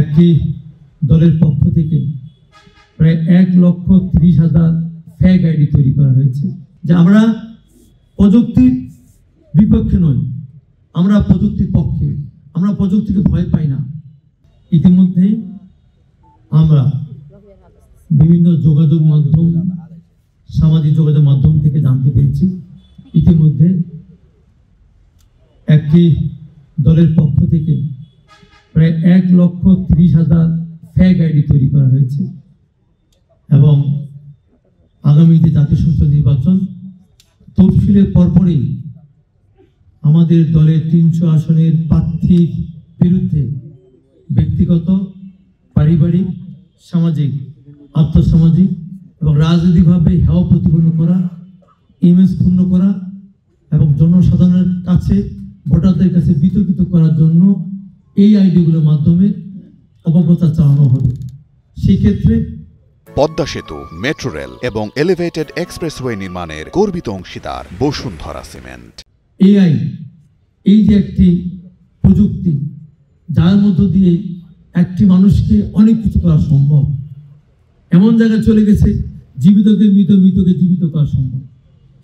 একটি দলের পক্ষ থেকে প্রায় 1,30,000 ফেক আইডি তৈরি করা হয়েছে। যে আমরা প্রযুক্তির বিপক্ষে নই, আমরা প্রযুক্তির পক্ষে, আমরা প্রযুক্তিকে ভয় পাই না। ইতিমধ্যেই আমরা বিভিন্ন যোগাযোগ মাধ্যম, সামাজিক যোগাযোগ মাধ্যম থেকে জানতে পেরেছি ইতিমধ্যে একটি দলের পক্ষ থেকে প্রায় 1,30,000 ফেক আইডি তৈরি করা হয়েছে এবং আগামীতে জাতীয় সংসদ নির্বাচন তফসিলের পরপরই আমাদের দলের 300 আসনের প্রার্থীর বিরুদ্ধে ব্যক্তিগত, পারিবারিক, সামাজিক, আর্থসামাজিক এবং রাজনৈতিকভাবে হেয় প্রতিপন্ন করা, ইমেজ ক্ষুণ্ণ করা এবং জনসাধারণের কাছে, ভোটারদের কাছে বিতর্কিত করার জন্য এই আইডিগুলোর মাধ্যমে অপপ্রচার চালানো হবে। সেই ক্ষেত্রে পদ্মা সেতু, মেট্রো রেল এবং এলিভেটেড এক্সপ্রেসওয়ে নির্মাণের গর্বিত অংশীদার বসুন্ধরা সিমেন্ট। এই আইন, এই যে একটি প্রযুক্তি যার মধ্য দিয়ে একটি মানুষকে অনেক কিছু করা সম্ভব, এমন জায়গায় চলে গেছে জীবিতকে মৃত, মৃতকে জীবিত করা সম্ভব।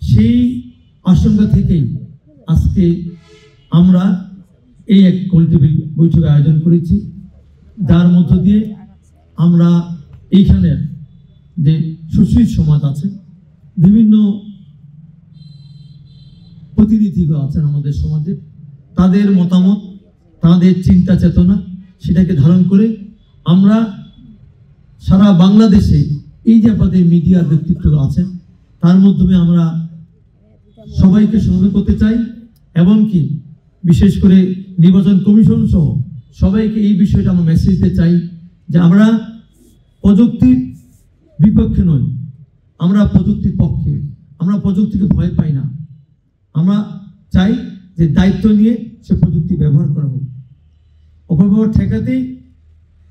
সেই আশঙ্কা থেকেই আজকে আমরা এই এক কমিটি বৈঠকের আয়োজন করেছি, যার মধ্য দিয়ে আমরা এইখানে যে সুশীল সমাজ আছে, বিভিন্ন প্রতিনিধিরা আছেন আমাদের সমাজে, তাদের মতামত, তাদের চিন্তা চেতনা, সেটাকে ধারণ করে আমরা সারা বাংলাদেশে এই যে আমাদের মিডিয়ার ব্যক্তিত্ব আছেন তার মাধ্যমে আমরা সবাইকে সচেতন করতে চাই এবং কি বিশেষ করে নির্বাচন কমিশন সহ সবাইকে এই বিষয়টা আমরা মেসেজ দিতে চাই যে আমরা প্রযুক্তির বিপক্ষে নই, আমরা প্রযুক্তির পক্ষে, আমরা প্রযুক্তিকে ভয় পাই না। আমরা চাই যে দায়িত্ব নিয়ে সে প্রযুক্তি ব্যবহার করা হোক। অপব্যবহার ঠেকাতেই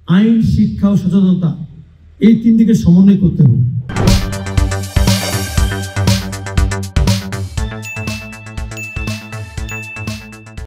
আইন, শিক্ষা ও সচেতনতা এই তিন দিকে সমন্বয় করতে হবে।